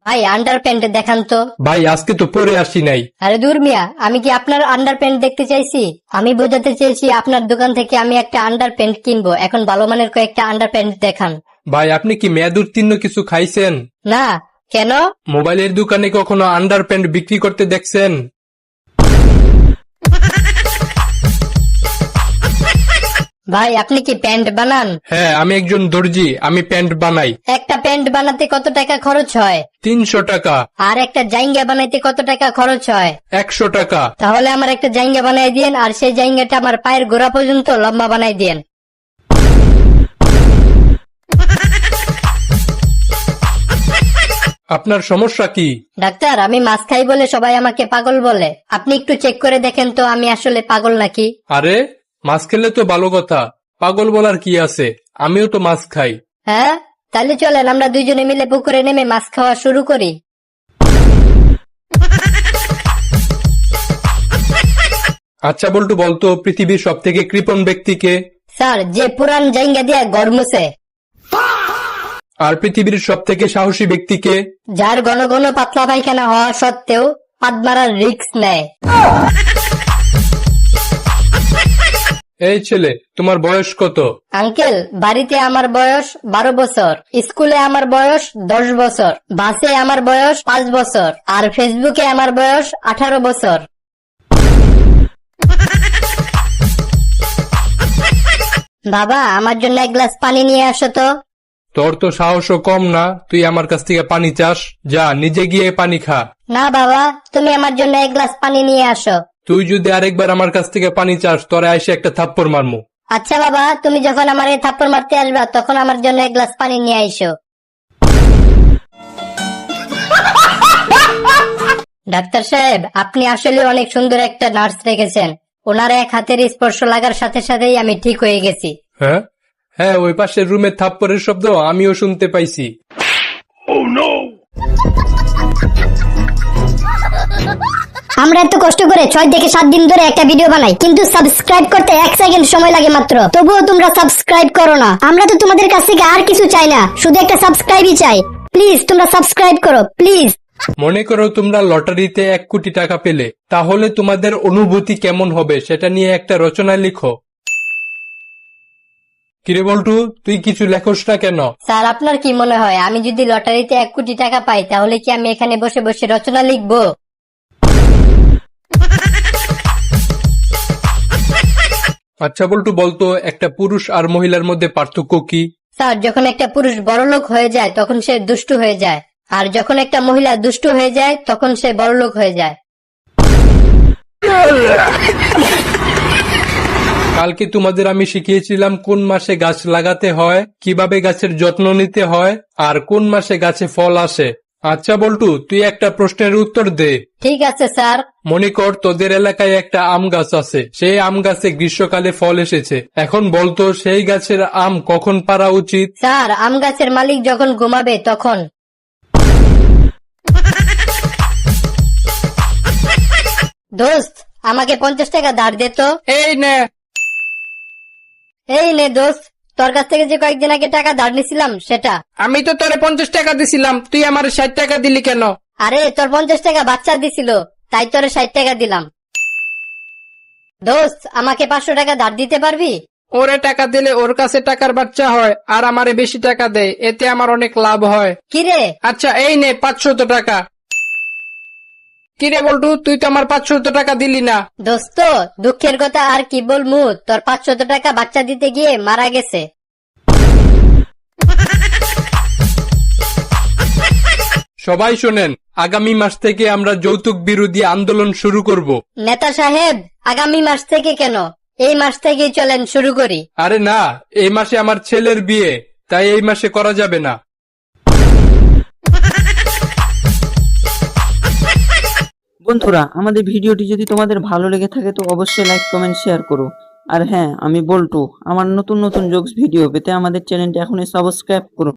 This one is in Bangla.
ভাই আন্ডার প্যান্ট দেখান তো। ভাই আজকে তো পরে আসি নাই। আরে দূর মিয়া, আমি কি আপনার আন্ডার প্যান্ট দেখতে চাইছি? আমি বোঝাতে চেয়েছি আপনার দোকান থেকে আমি একটা আন্ডার প্যান্ট কিনবো। এখন ভালো মানের কয়েকটা আন্ডার প্যান্ট দেখান। ভাই আপনি কি মেয়াদ উত্তীর্ণ কিছু খাইছেন? না, কেন? মোবাইলের দোকানে কখনো আন্ডার প্যান্ট বিক্রি করতে দেখছেন? ভাই আপনি কি প্যান্ট বানান? হ্যাঁ, আমি একজন দর্জি, আমি প্যান্ট বানাই। একটা প্যান্ট বানাতে কত টাকা খরচ হয়? 300 টাকা। আর একটা জাইঙ্গা বানাইতে কত টাকা খরচ হয়? 100 টাকা। তাহলে আমার একটা জাইঙ্গা বানাই দিয়েন, আর সেই জাইঙ্গাটা আমার পায়ের গোড়া পর্যন্ত লম্বা বানাই দিয়েন। আপনার সমস্যা কি? ডাক্তার, আমি মাছ খাই বলে সবাই আমাকে পাগল বলে। আপনি একটু চেক করে দেখেন তো আমি আসলে পাগল নাকি। আরে মাছ খেলে তো ভালো কথা, পাগল বলার কি আছে? আমিও তো মাছ খাই। হ্যাঁ, তাহলে চলেন আমরা দুইজনে মিলে পুকুরে নেমে মাছ খাওয়া শুরু করি। আচ্ছা বল্টু, বলতো পৃথিবীর সব থেকে কৃপণ ব্যক্তিকে? স্যার, যে পুরান জাইঙ্গা দিয়া ঘর মুছে। আর পৃথিবীর সব থেকে সাহসী ব্যক্তিকে? যার ঘন ঘন পাতলা পায়খানা হওয়া সত্ত্বেও পাদ মারার রিস্ক নেয়। এই ছেলে, তোমার বয়স কত? আঙ্কেল, বাড়িতে আমার বয়স 12 বছর, স্কুলে আমার বয়স 10 বছর, বাসে আমার বয়স 5 বছর, আর ফেসবুকে আমার বয়স 18 বছর। বাবা, আমার জন্য এক গ্লাস পানি নিয়ে আসো তো। তোর তো সাহসও কম না, তুই আমার কাছ থেকে পানি চাস? যা নিজে গিয়ে পানি খা। না বাবা, তুমি আমার জন্য এক গ্লাস পানি নিয়ে আসো। তুই যদি আরেকবার আমার কাছ থেকে পানি চাস, তোরে আইসে একটা থাপ্পড় মারমু। আচ্ছা বাবা, তুমি যখন আমার এই থাপ্পড় মারতে আসবা তখন আমার জন্য এক গ্লাস পানি নিয়ে আইসো। ডাক্তার সাহেব, আপনি আসলে অনেক সুন্দর একটা নার্স রেখেছেন। ওনার এক হাতের স্পর্শ লাগার সাথে সাথেই আমি ঠিক হয়ে গেছি। হ্যাঁ হ্যাঁ, ওই পাশের রুমের থাপ্পড়ের শব্দ আমিও শুনতে পাইছি। আমরা এত কষ্ট করে 6 থেকে 7 দিন ধরে একটা ভিডিও বানাই, কিন্তু সাবস্ক্রাইব করতে 1 সেকেন্ড সময় লাগে মাত্র। তবুও তোমরা সাবস্ক্রাইব করো না। আমরা তো তোমাদের কাছ থেকে আর কিছু চাই না, শুধু একটা সাবস্ক্রাইবই চাই। প্লিজ তোমরা সাবস্ক্রাইব করো, প্লিজ। মনে করো তোমরা লটারিতে 1 কোটি টাকা পেলে, তাহলে তোমাদের অনুভূতি কেমন হবে সেটা নিয়ে একটা রচনা লিখো। কিরে বল্টু, তুই কিছু লেখস না কেন? স্যার, আপনার কি মনে হয় আমি যদি লটারিতে 1 কোটি টাকা পাই তাহলে কি আমি এখানে বসে বসে রচনা লিখবো? আচ্ছা বল্টু, বলতো একটা পুরুষ আর মহিলার মধ্যে পার্থক্য কি? স্যার, যখন একটা পুরুষ বড়লোক হয়ে যায় তখন সে দুষ্টু হয়ে যায়, আর যখন একটা মহিলা দুষ্টু হয়ে যায় তখন সে বড়লোক হয়ে যায়। কালকে তোমাদের আমি শিখিয়েছিলাম কোন মাসে গাছ লাগাতে হয়, কিভাবে গাছের যত্ন নিতে হয়, আর কোন মাসে গাছে ফল আসে। আচ্ছা বল্টু, তুই একটা প্রশ্নের উত্তর দে। ঠিক আছে স্যার। মনে কর তোদের এলাকায় একটা আম গাছ আছে, সেই আম গাছে গ্রীষ্মকালে ফল এসেছে। এখন বলতো সেই গাছের আম কখন পাড়া উচিত? স্যার, আম গাছের মালিক যখন ঘুমাবে তখন। দোস্ত, আমাকে 50 টাকা ধার দে তো। এই নে। এই নে দোস্ত, তোর কাছ থেকে যে কয়েকদিন আগে টাকা ধার নিছিলাম সেটা। আমি তো তোরে 50 টাকা দিছিলাম, তুই আমার 60 টাকা দিলি কেন? আরে তোর 50 টাকা বাচ্চা দিছিল, তাই তোরে 60 টাকা দিলাম। দোস্ত, আমাকে 500 টাকা ধার দিতে পারবি? ওরে টাকা দিলে ওর কাছে টাকার বাচ্চা হয়, আর আমারে বেশি টাকা দেয়, এতে আমার অনেক লাভ হয়। কিরে? আচ্ছা এই নে 500 টাকা। কিরে বল্টু, তুই তো আমার 500 টাকা দিলি না। দোস্ত, দুঃখের কথা আর কি বলমু, তোর 500 টাকা বাচ্চা দিতে গিয়ে মারা গেছে। সবাই শোনেন, আগামী মাস থেকে আমরা যৌতুক বিরোধী আন্দোলন শুরু করব। নেতা সাহেব, আগামী মাস থেকে কেন, এই মাস থেকেই চলেন শুরু করি। আরে না, এই মাসে আমার ছেলের বিয়ে, তাই এই মাসে করা যাবে না। বন্ধুরা, আমাদের ভিডিওটি যদি তোমাদের ভালো লেগে থাকে তো অবশ্যই লাইক, কমেন্ট, শেয়ার করো। আর হ্যাঁ, আমি বল্টু, আমার নতুন নতুন জোকস ভিডিও পেতে আমাদের চ্যানেলটি এখনই সাবস্ক্রাইব করুন।